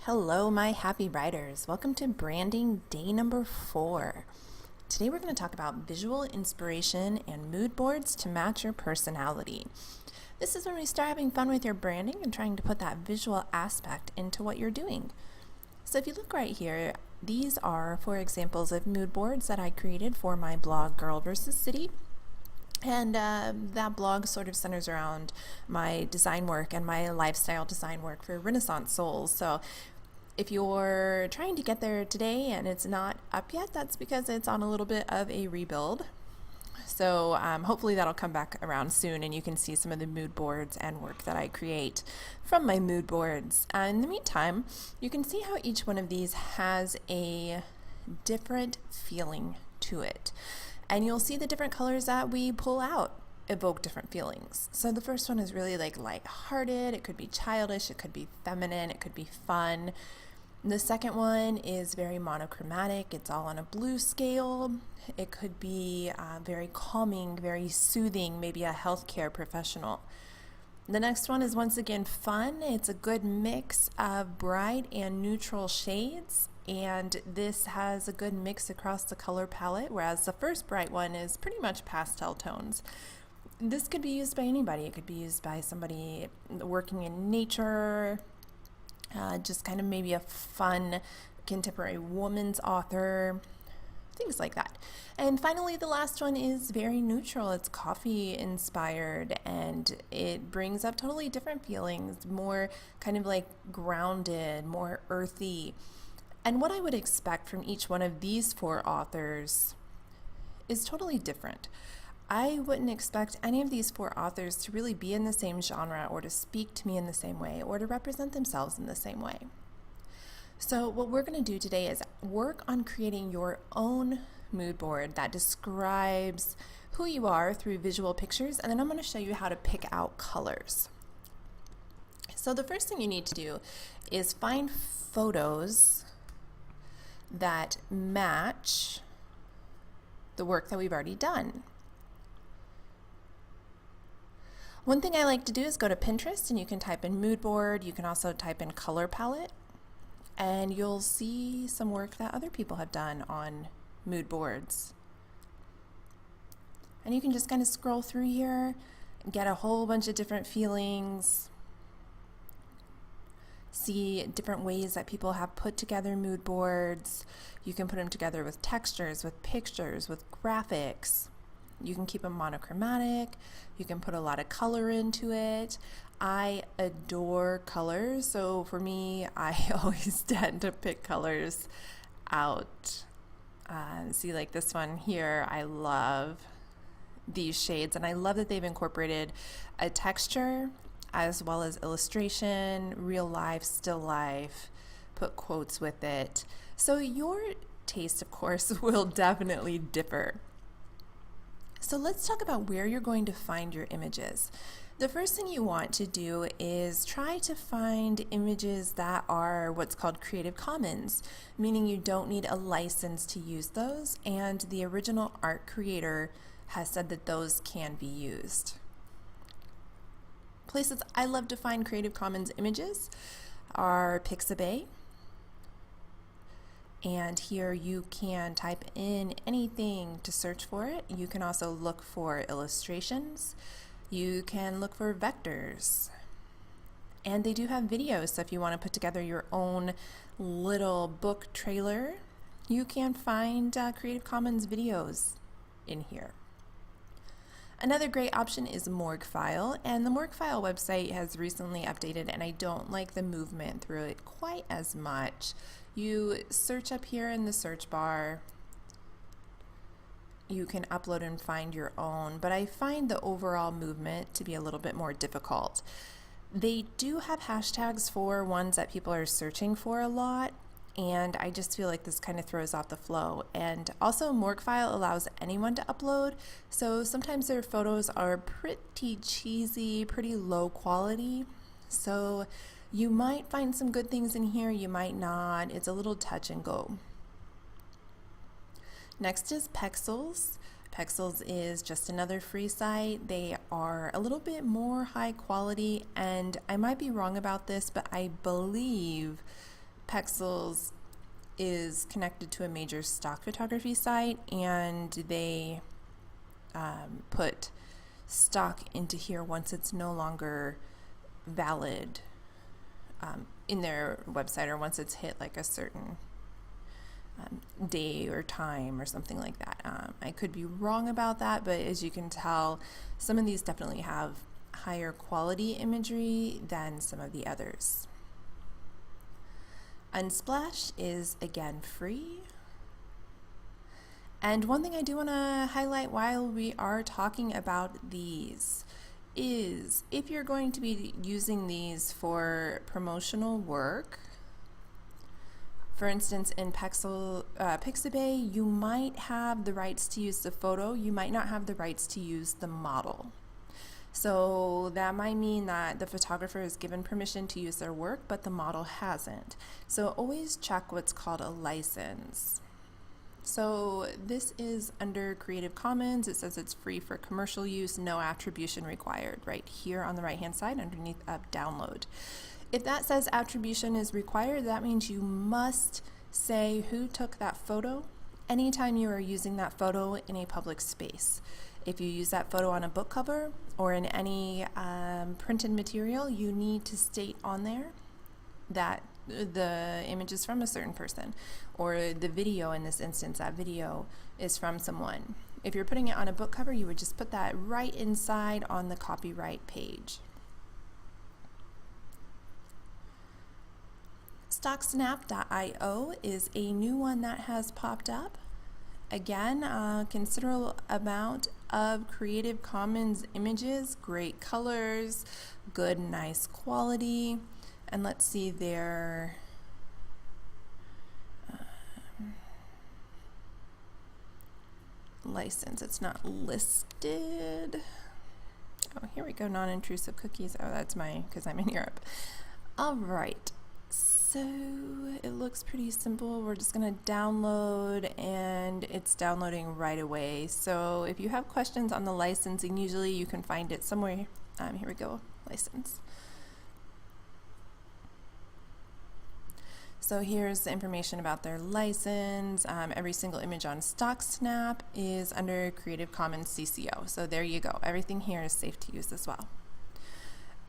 Hello, my happy writers. Welcome to branding day number 4. Today we're going to talk about visual inspiration and mood boards to match your personality. This is when we start having fun with your branding and trying to put that visual aspect into what you're doing. So if you look right here, these are 4 examples of mood boards that I created for my blog Girl vs. City. And that blog sort of centers around my design work and my lifestyle design work for Renaissance Souls. So if you're trying to get there today and it's not up yet, that's because it's on a little bit of a rebuild. So hopefully that'll come back around soon and you can see some of the mood boards and work that I create from my mood boards. In the meantime, you can see how each one of these has a different feeling to it. And you'll see the different colors that we pull out evoke different feelings. So the first one is really like lighthearted. It could be childish. It could be feminine. It could be fun. The second one is very monochromatic. It's all on a blue scale. It could be very calming, very soothing, maybe a healthcare professional. The next one is once again fun. It's a good mix of bright and neutral shades, and this has a good mix across the color palette, whereas the first bright one is pretty much pastel tones. This could be used by anybody. It could be used by somebody working in nature, just kind of maybe a fun contemporary woman's author, things like that. And finally, the last one is very neutral. It's coffee inspired and it brings up totally different feelings, more kind of like grounded, more earthy. And what I would expect from each one of these 4 authors is totally different. I wouldn't expect any of these 4 authors to really be in the same genre or to speak to me in the same way or to represent themselves in the same way. So what we're going to do today is work on creating your own mood board that describes who you are through visual pictures, and then I'm going to show you how to pick out colors. So the first thing you need to do is find photos that match the work that we've already done. One thing I like to do is go to Pinterest and you can type in mood board. You can also type in color palette and you'll see some work that other people have done on mood boards. And you can just kind of scroll through here and get a whole bunch of different feelings, see different ways that people have put together mood boards. You can put them together with textures, with pictures, with graphics. You can keep them monochromatic. You can put a lot of color into it. I adore colors, so for me, I always tend to pick colors out. See, like this one here, I love these shades, and I love that they've incorporated a texture as well as illustration, real life, still life, put quotes with it. So your taste, of course, will definitely differ. So let's talk about where you're going to find your images. The first thing you want to do is try to find images that are what's called Creative Commons, meaning you don't need a license to use those, and the original art creator has said that those can be used. Places I love to find Creative Commons images are Pixabay. And here you can type in anything to search for it. You can also look for illustrations. You can look for vectors. And they do have videos, so if you want to put together your own little book trailer, you can find Creative Commons videos in here. Another great option is Morguefile, and the Morguefile website has recently updated and I don't like the movement through it quite as much. You search up here in the search bar, you can upload and find your own, but I find the overall movement to be a little bit more difficult. They do have hashtags for ones that people are searching for a lot, and I just feel like this kind of throws off the flow. And also Morguefile allows anyone to upload, so sometimes their photos are pretty cheesy, pretty low quality. So you might find some good things in here, you might not. It's a little touch and go. Next is Pexels. Pexels is just another free site. They are a little bit more high quality, and I might be wrong about this, but I believe Pexels is connected to a major stock photography site, and they put stock into here once it's no longer valid in their website, or once it's hit like a certain day or time or something like that. I could be wrong about that, but as you can tell, some of these definitely have higher quality imagery than some of the others. Unsplash is again free. And one thing I do want to highlight while we are talking about these is if you're going to be using these for promotional work, for instance, in Pixabay, you might have the rights to use the photo, you might not have the rights to use the model. So that might mean that the photographer is given permission to use their work, but the model hasn't. So always check what's called a license. So this is under Creative Commons. It says it's free for commercial use, no attribution required, right here on the right-hand side underneath download. If that says attribution is required, that means you must say who took that photo anytime you are using that photo in a public space. If you use that photo on a book cover or in any printed material, you need to state on there that the image is from a certain person, or the video in this instance, that video is from someone. If you're putting it on a book cover, you would just put that right inside on the copyright page. StockSnap.io is a new one that has popped up. Again, considerable amount of Creative Commons images, great colors, good, nice quality. And let's see their license. It's not listed. Oh, here we go, non-intrusive cookies. Oh, that's because I'm in Europe. All right. So it looks pretty simple. We're just going to download, and it's downloading right away. So if you have questions on the licensing, usually you can find it somewhere. Here we go, license. So here's the information about their license. Every single image on StockSnap is under Creative Commons CC0. So there you go. Everything here is safe to use as well.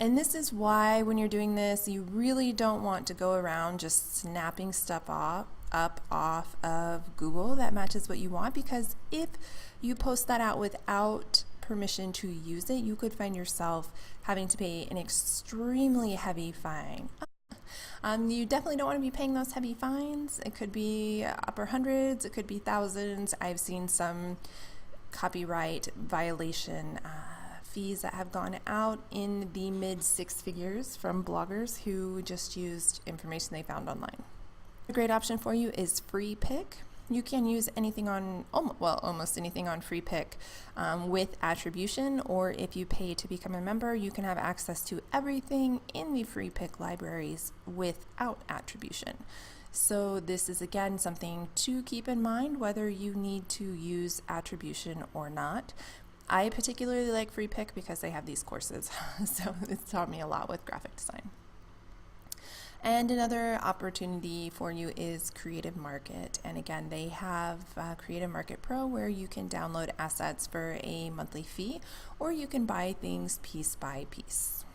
And this is why when you're doing this, you really don't want to go around just snapping stuff off of Google that matches what you want, because if you post that out without permission to use it, you could find yourself having to pay an extremely heavy fine. You definitely don't want to be paying those heavy fines. It could be upper hundreds, it could be thousands. I've seen some copyright violation fees that have gone out in the mid six figures from bloggers who just used information they found online. A great option for you is FreePic. You can use anything on, almost anything on FreePic with attribution, or if you pay to become a member, you can have access to everything in the FreePic libraries without attribution. So this is again something to keep in mind whether you need to use attribution or not. I particularly like FreePic because they have these courses, so it's taught me a lot with graphic design. And another opportunity for you is Creative Market. And again, they have Creative Market Pro, where you can download assets for a monthly fee, or you can buy things piece by piece.